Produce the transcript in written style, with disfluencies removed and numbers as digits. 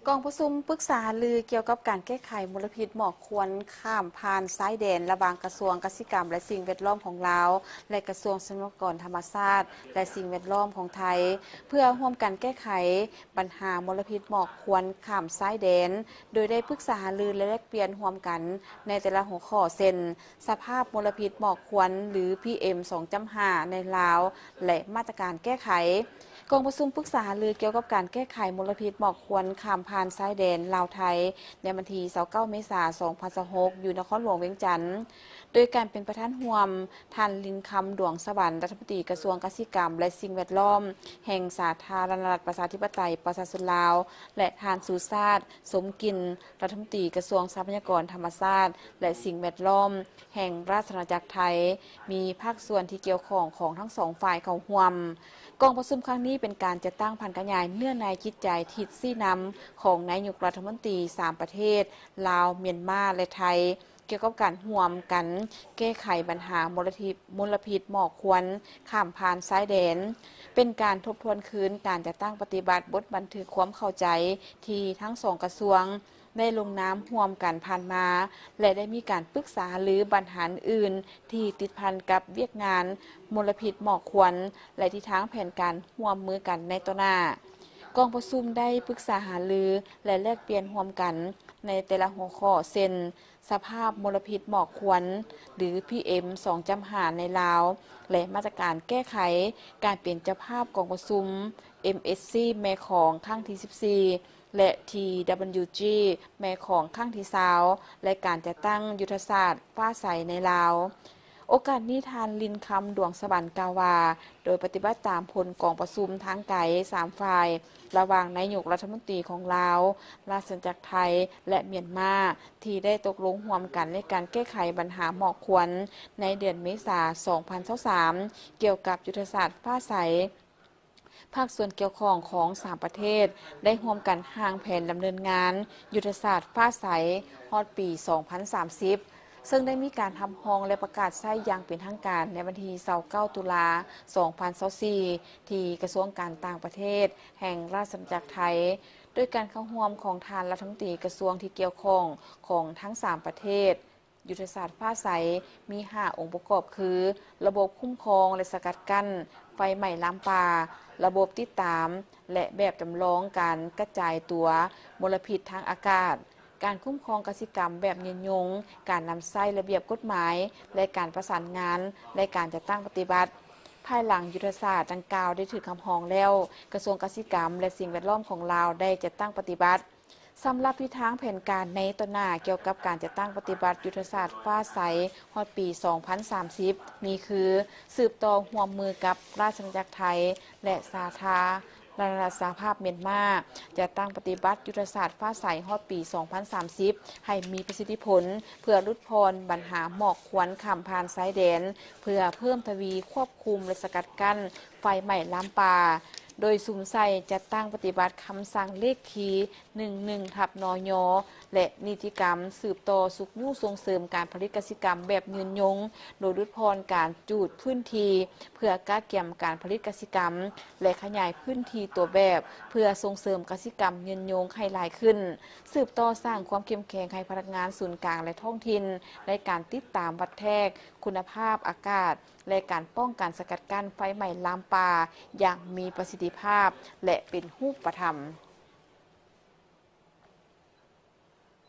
กองประชุมปรึกษาลือเกี่ยวกับการแก้ไขมลพิษหมอกควันข้ามผ่านซ้ายแดนระหว่างกระทรวงเกษตรกรรมและสิ่งแวดล้อมของลาวและกระทรวงทรัพยากรธรรมชาติและสิ่งแวดล้อมของไทยเพื่อร่วมกันแก้ไขปัญหามลพิษหมอกควันข้ามซ้ายแดนโดยได้ปรึกษาลือและแลกเปลี่ยนร่วมกันในแต่ละหัวข้อเช่นสภาพมลพิษหมอกควันหรือ PM 2.5 ในลาวและมาตรการแก้ไขกองประชุมปรึกษาลือเกี่ยวกับการแก้ไขมลพิษหมอกควันข้ามผ่านซ้ายแดนลาวไทยในวันที่29 เมษายน 2026อยู่นครหลวงเวียงจันทน์โดยการเป็นประธานร่วมท่านลินคำดวงสวรรค์รัฐมนตรีกระทรวงเกษตรกรรมและสิ่งแวดล้อมแห่งสาธารณรัฐประชาธิปไตยประชาชนลาวและท่านสุชาติสมกินรัฐมนตรีกระทรวงทรัพยากรธรรมชาติและสิ่งแวดล้อมแห่งราชอาณาจักรไทยมีภาคส่วนที่เกี่ยวข้องของทั้งสองฝ่ายเข้าร่วมกองประชุมครั้งนี้เป็นการจัดตั้งพันกระยายเนื้อในจิตใจทิศซี่นำของนายกรัฐมนตรี3ประเทศลาวเมียนมาและไทยเกี่ยวกับการร่วมกันแก้ไขปัญหามลพิษหมอกควันข้ามผ่านซ้ายแดนเป็นการทบทวนคืนการจัดตั้งปฏิบัติบทบันทึกความเข้าใจที่ทั้งสองกระทรวงได้ลงน้ำร่วมกันผ่านมาและได้มีการปรึกษาหรือปัญหาอื่นที่ติดพันกับเวียกงานมลพิษหมอกควันและที่ทางแผนการร่วมมือกันในต่อหน้ากองประชุมได้ปรึกษาหารือและแลกเปลี่ยนร่วมกันในแต่ละหัวข้อเช่นสภาพมลพิษหมอกควันหรือ PM 2.5 ในลาวและมาตรการแก้ไขการเป็นเจ้าภาพกองประชุม MSC แม่ของครั้งที่14และ TWG แม่ของครั้งที่20และการจัดตั้งยุทธศาสตร์ฟ้าใสในลาวโอกาสนี้ทานลินคำดวงสวรรค์กาวาโดยปฏิบัติตามผลกองประชุมทางไกล3ฝ่ายระหว่างนายกรัฐมนตรีของลาวราชอาณาจักรไทยและเมียนมาที่ได้ตกลงร่วมกันในการแก้ไขปัญหาหมอกควันในเดือนเมษายน 2023เกี่ยวกับยุทธศาสตร์ฟ้าใสภาคส่วนเกี่ยวข้องของ3ประเทศได้ร่วมกันห่างแผนดำเนินงานยุทธศาสตร์ฟ้าใสฮอดปี 2030ซึ่งได้มีการทำฮองและประกาศใช้อย่างเป็นทางการในวันที่29 ตุลา 2024ที่กระทรวงการต่างประเทศแห่งราชอาณาจักรไทยโดยการเข้าร่วมของทานรัฐมนตรีกระทรวงที่เกี่ยวข้องของทั้ง3ประเทศยุทธศาสตร์ฟ้าใสมี5องค์ประกอบคือระบบคุ้มครองและสกัดกั้นไฟไหม้ลามป่าระบบติดตามและแบบจำลองการกระจายตัวมลพิษทางอากาศการคุ้มครองกสิกรรมแบบยืนยงการนำใช้ระเบียบกฎหมายและการประสานงานและการจัดตั้งปฏิบัติภายหลังยุทธศาสตร์ดังกล่าวได้ถือคำฮองแล้วกระทรวงกสิกรรมและสิ่งแวดล้อมของลาวได้จัดตั้งปฏิบัติสำหรับทิศทางแผนการในต้นหน้าเกี่ยวกับการจัดตั้งปฏิบัติยุทธศาสตร์ฟ้าใสฮอดปี 2030 มีคือสืบต่อร่วมมือกับราชอาณาจักรไทยและสาธารณรัฐสหภาพเมียนมาจะตั้งปฏิบัติยุทธศาสตร์ฟ้าใสฮอดปี 2030 ให้มีประสิทธิผลเพื่อลดพรปัญหาหมอกควันข้ามผ่านสายแดนเพื่อเพิ่มทวีควบคุมและสกัดกั้นไฟไหม้ลามป่าโดยสุมใส่จัดตั้งปฏิบัติคำสั่งเลขคี11/นยและนิติกรรมสืบต่อสุขยู่ส่งเสริมการผลิตกสิกรรมแบบยืนยงโดยลดพรการจูดพื้นที่เพื่อก้าเกี่ยมการผลิตกสิกรรมและขยายพื้นที่ตัวแบบเพื่อส่งเสริมกสิกรรมยืนยงให้หลายขึ้นสืบต่อสร้างความเข้มแข็งให้พนักงานศูนย์กลางและท้องถิ่นในการติดตามวัดแทกคุณภาพอากาศและการป้องกันสกัดกั้นไฟไหม้ลามป่าอย่างมีประสิทธิภาพและเป็นรูปธรรม